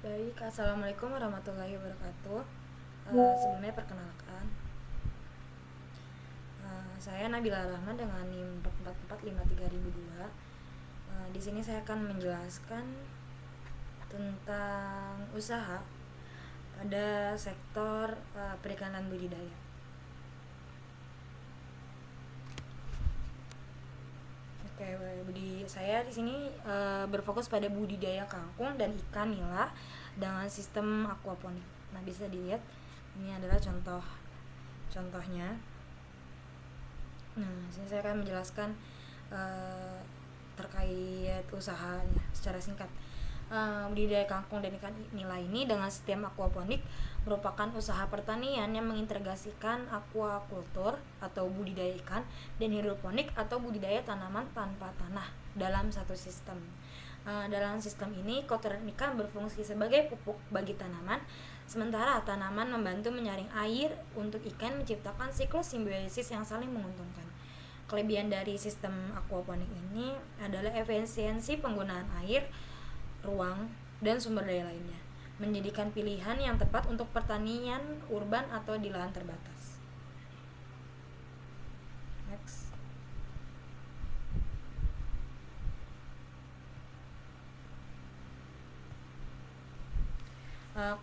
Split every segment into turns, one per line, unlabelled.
Baik, assalamualaikum warahmatullahi wabarakatuh. Sebelumnya perkenalkan, saya Nabila Rahman dengan NIM 44453.002. Di sini saya akan menjelaskan tentang usaha pada sektor perikanan budidaya. Oke, saya di sini berfokus pada budidaya kangkung dan ikan nila dengan sistem aquaponik. Nah, bisa dilihat ini adalah contohnya. Nah, sini saya akan menjelaskan uh, terkait usahanya secara singkat. Budidaya kangkung dan ikan nila ini dengan sistem aquaponik merupakan usaha pertanian yang mengintegrasikan aquaculture atau budidaya ikan dan hidroponik atau budidaya tanaman tanpa tanah dalam satu sistem. Dalam sistem ini, kotoran ikan berfungsi sebagai pupuk bagi tanaman, sementara tanaman membantu menyaring air untuk ikan menciptakan siklus simbiosis yang saling menguntungkan. Kelebihan dari sistem aquaponik ini adalah efisiensi penggunaan air, ruang, dan sumber daya lainnya, menjadikan pilihan yang tepat untuk pertanian urban atau di lahan terbatas. Next.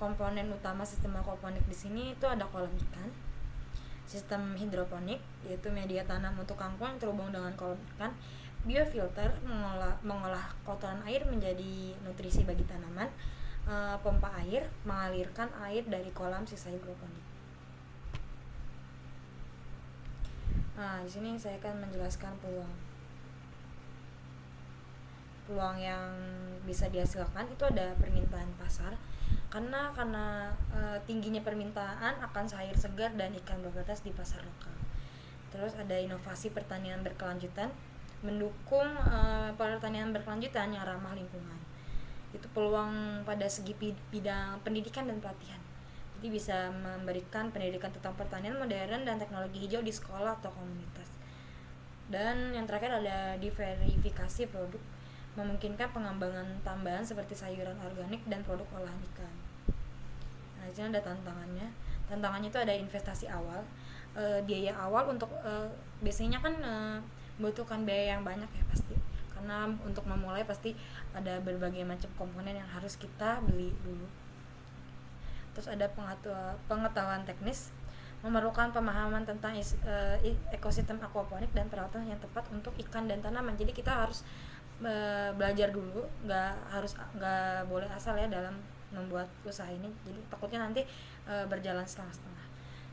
Komponen utama sistem aquaponik di sini itu ada kolam ikan, sistem hidroponik yaitu media tanam untuk kangkung yang terhubung dengan kolam ikan, biofilter mengolah kotoran air menjadi nutrisi bagi tanaman, pompa air mengalirkan air dari kolam sisa hidroponik. Di sini saya akan menjelaskan peluang yang bisa dihasilkan. Itu ada permintaan pasar karena tingginya permintaan akan sayur segar dan ikan berbatas di pasar lokal. Terus ada inovasi pertanian berkelanjutan, mendukung pertanian berkelanjutan yang ramah lingkungan. Itu peluang pada segi bidang pendidikan dan pelatihan. Jadi bisa memberikan pendidikan tentang pertanian modern dan teknologi hijau di sekolah atau komunitas. Dan yang terakhir ada diverifikasi produk, memungkinkan pengembangan tambahan seperti sayuran organik dan produk olahan ikan. Nah, di sini ada tantangannya. Tantangannya itu ada investasi awal, biaya awal untuk biasanya kan membutuhkan biaya yang banyak ya pasti. Karena untuk memulai pasti ada berbagai macam komponen yang harus kita beli dulu. Terus ada pengetahuan teknis, memerlukan pemahaman tentang ekosistem aquaponik dan perawatan yang tepat untuk ikan dan tanaman. Jadi kita harus belajar dulu, nggak boleh asal ya dalam membuat usaha ini. Jadi takutnya nanti berjalan setengah-setengah.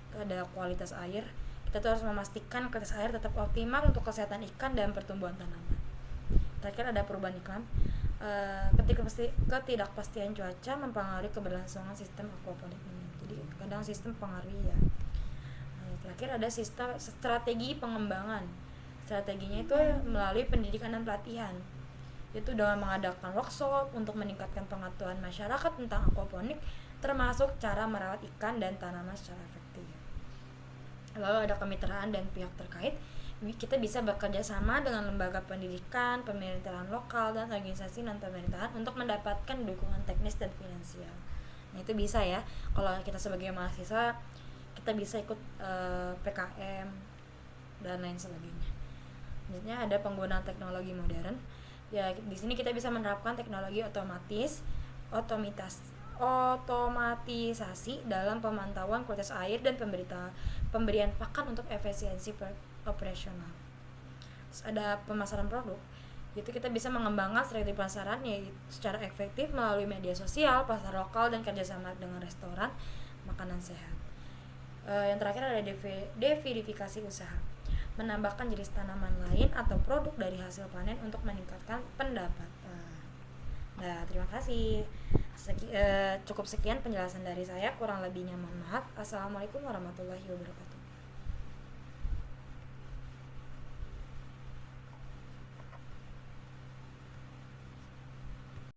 Itu ada kualitas air, kita tuh harus memastikan kualitas air tetap optimal untuk kesehatan ikan dan pertumbuhan tanaman. Terakhir ada perubahan iklim, ketidakpastian cuaca mempengaruhi keberlangsungan sistem aquaponik ini. Jadi kadang sistem pengaruhi ya. Terakhir ada sistem strategi pengembangan. Strateginya itu melalui pendidikan dan pelatihan, yaitu dengan mengadakan workshop untuk meningkatkan pengetahuan masyarakat tentang aquaponik, termasuk cara merawat ikan dan tanaman secara efektif. Lalu ada kemitraan dan pihak terkait, kita bisa bekerja sama dengan lembaga pendidikan, pemerintahan lokal, dan organisasi non-pemerintahan untuk mendapatkan dukungan teknis dan finansial. Nah, itu bisa ya, kalau kita sebagai mahasiswa kita bisa ikut PKM dan lain sebagainya. Selanjutnya ada penggunaan teknologi modern. Ya, di sini kita bisa menerapkan teknologi otomatisasi dalam pemantauan kualitas air dan pemberian pakan untuk efisiensi operasional. Terus ada pemasaran produk, yaitu kita bisa mengembangkan strategi pemasaran yaitu secara efektif melalui media sosial, pasar lokal, dan kerjasama dengan restoran makanan sehat. Yang terakhir ada deverifikasi usaha, menambahkan jenis tanaman lain atau produk dari hasil panen untuk meningkatkan pendapatan. Nah, terima kasih. Cukup sekian penjelasan dari saya, kurang lebihnya mohon maaf. Assalamualaikum warahmatullahi wabarakatuh.